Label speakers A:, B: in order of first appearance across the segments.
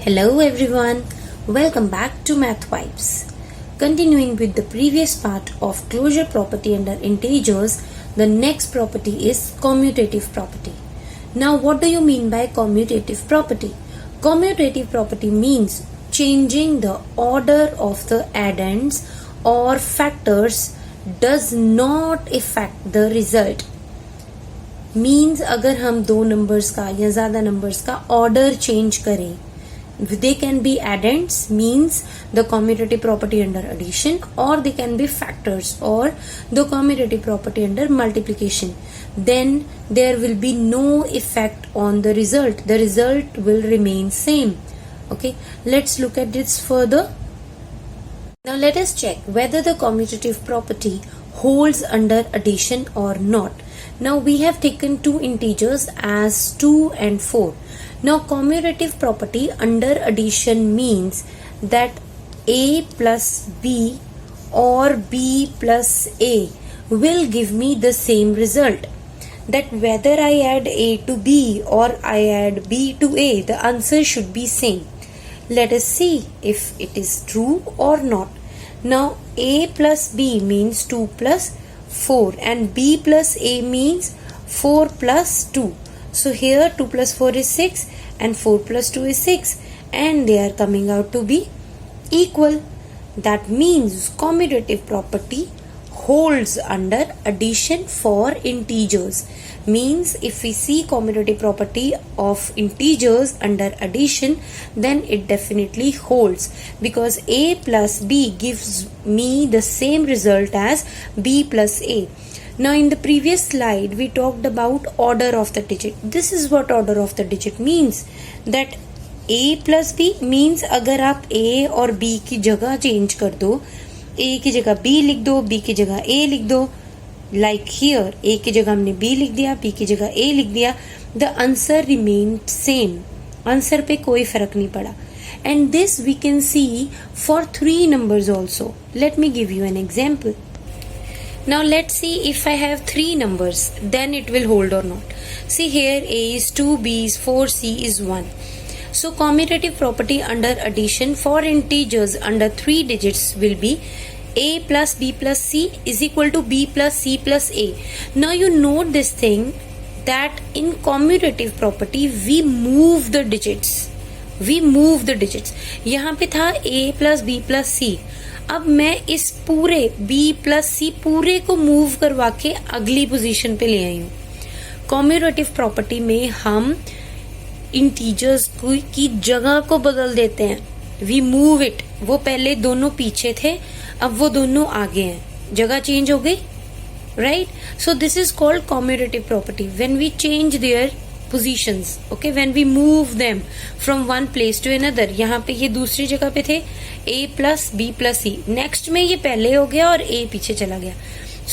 A: Hello everyone, welcome back to Math Vibes. Continuing with the previous part of closure property under integers, the next property is commutative property. Now what do you mean by commutative property? Commutative property means changing the order of the addends or factors does not affect the result. Means अगर हम दो numbers का या ज्यादा numbers का order change करें, they can be addends, means the commutative property under addition, or they can be factors or the commutative property under multiplication. Then there will be no effect on the result. The result will remain same. Okay, let's look at this further. Now let us check whether the commutative property holds under addition or not. Now we have taken two integers as 2 and 4. Now commutative property under addition means that a plus b or b plus a will give me the same result. That whether I add a to b or I add b to a, the answer should be same. Let us see if it is true or not. Now a plus b means 2 plus 4 and b plus a means 4 plus 2. So here 2 plus 4 is 6 and 4 plus 2 is 6 and they are coming out to be equal. That means commutative property holds under addition for integers. Means if we see commutative property of integers under addition, then it definitely holds because a plus b gives me the same result as b plus a. Now in the previous slide we talked about order of the digit. This is what order of the digit means, that a plus b means अगर आप a और b की जगह change कर दो, a की जगह b लिख दो, b की जगह a लिख दो, like here a की जगह हमने b लिख दिया, b की जगह a लिख दिया, the answer remained same. Answer पे कोई फर्क नहीं पड़ा. And this we can see for 3 numbers also. Let me give you an example. Now let's see if I have 3 numbers, then it will hold or not. See here a is 2, b is 4, c is 1. So commutative property under addition for integers under 3 digits will be a plus b plus c is equal to b plus c plus a. Now you note this thing that in commutative property we move the digits. We move the digits. यहाँ पे था a plus b plus c. अब मैं इस पूरे b plus c पूरे को move करवा के अगली पोजीशन पे ले आई हूँ. कॉम्यूटेटिव प्रॉपर्टी में हम इंटीजर्स की जगह को बदल देते हैं. We move it. वो पहले दोनों पीछे थे, अब वो दोनों आगे हैं, जगह चेंज हो गई, right. So this is called commutative property when we change their positions. Okay, when we move them from one place to another. यहाँ पे ये दूसरी जगह पे थे a plus b plus c. Next में ये पहले हो गया और a पीछे चला गया.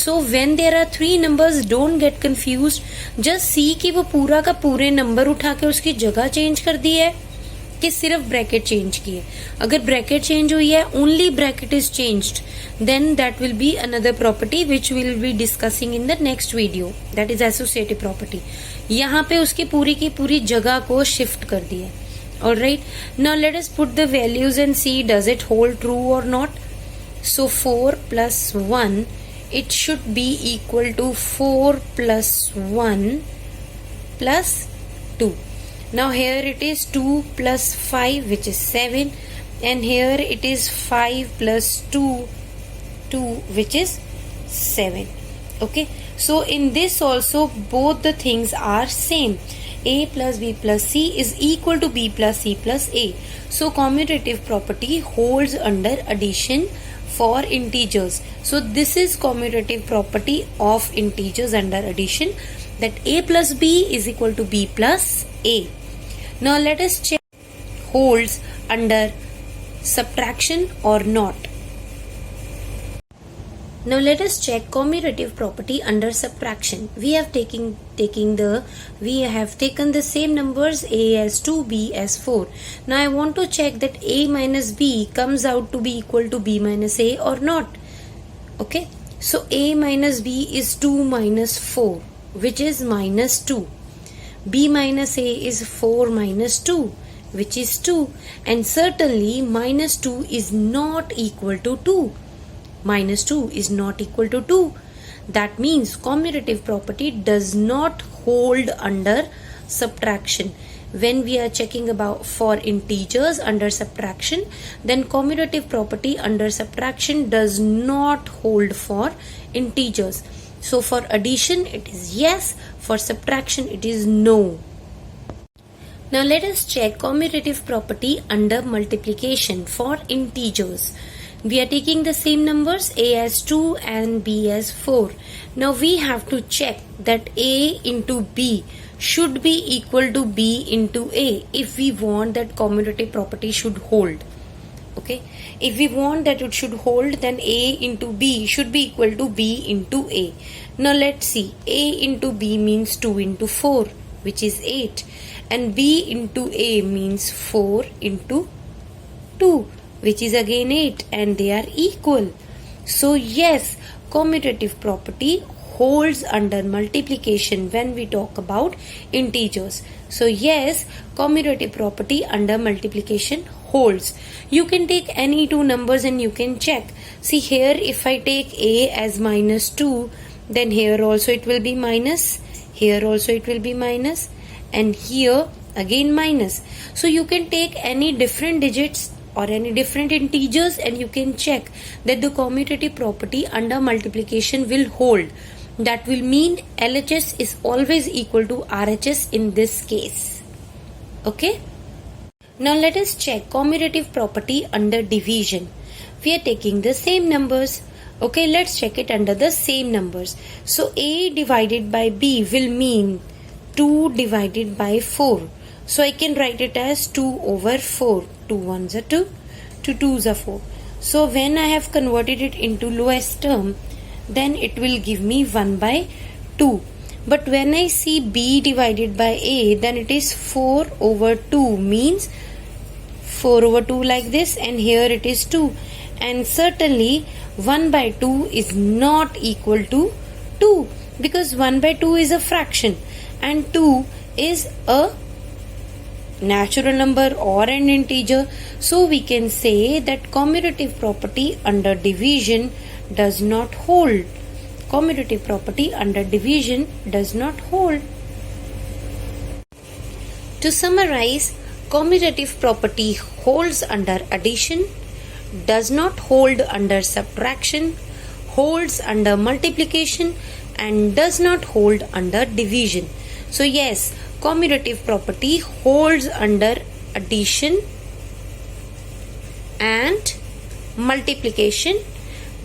A: So when there are 3 numbers, don't get confused. Just see कि वो पूरा का पूरे नंबर उठा के उसकी जगह चेंज कर दी है कि सिर्फ ब्रैकेट चेंज की है. अगर ब्रैकेट चेंज हुई है, only bracket is changed, then that will be another property which we will be discussing in the next video. That is associative property. यहाँ पे उसकी पूरी की पूरी जगह को शिफ्ट कर दिया. Alright. Now let us put the values and see does it hold true or not. So 4 plus 1, it should be equal to 4 plus 1 plus 2. Now here it is 2 plus 5 which is 7 and here it is 5 plus 2 which is 7. Okay, so in this also both the things are same. A plus b plus c is equal to b plus c plus a. So commutative property holds under addition for integers. So this is commutative property of integers under addition, that a plus b is equal to b plus a. Now let us check holds under subtraction or not. Now let us check commutative property under subtraction. We have taken the same numbers a as 2, b as 4. Now I want to check that a minus b comes out to be equal to b minus a or not. Okay, so a minus b is 2 minus 4 which is minus 2. b minus a is 4 minus 2 which is 2, and certainly minus 2 is not equal to 2. Minus 2 is not equal to 2. That means commutative property does not hold under subtraction. When we are checking about for integers under subtraction, then commutative property under subtraction does not hold for integers. So for addition it is yes, for subtraction it is no. Now let us check commutative property under multiplication for integers. We are taking the same numbers, a as 2 and b as 4. Now we have to check that a into b should be equal to b into a if we want that commutative property should hold. Okay, if we want that it should hold, then a into b should be equal to b into a. Now let's see, a into b means 2 into 4, which is 8, and b into a means 4 into 2, which is again 8, and they are equal. So yes, commutative property holds under multiplication when we talk about integers. So yes, commutative property under multiplication holds. You can take any two numbers and you can check. See here, if I take a as minus 2, then here also it will be minus, here also it will be minus, and here again minus. So you can take any different digits or any different integers and you can check that the commutative property under multiplication will hold. That will mean LHS is always equal to RHS in this case. Okay. Now let us check commutative property under division. We are taking the same numbers. Okay, let's check it under the same numbers. So A divided by B will mean 2 divided by 4. So I can write it as 2 over 4. 2 ones are 2, 2 twos are 4. So when I have converted it into lowest term, then it will give me 1 by 2. But when I see B divided by A, then it is 4 over 2, means 4 over 2 like this, and here it is 2. And certainly 1 by 2 is not equal to 2, because 1 by 2 is a fraction and 2 is a natural number or an integer. So we can say that commutative property under division does not hold. Commutative property under division does not hold. To summarize, commutative property holds under addition, does not hold under subtraction, holds under multiplication, and does not hold under division. So yes, commutative property holds under addition and multiplication,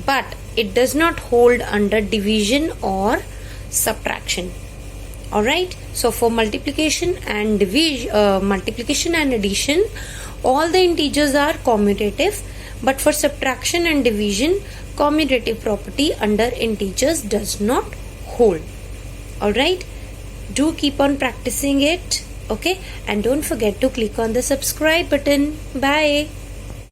A: but it does not hold under division or subtraction. Alright, so for multiplication and multiplication and addition, all the integers are commutative, but for subtraction and division, commutative property under integers does not hold. Alright, do keep on practicing it. Okay, and don't forget to click on the subscribe button. Bye.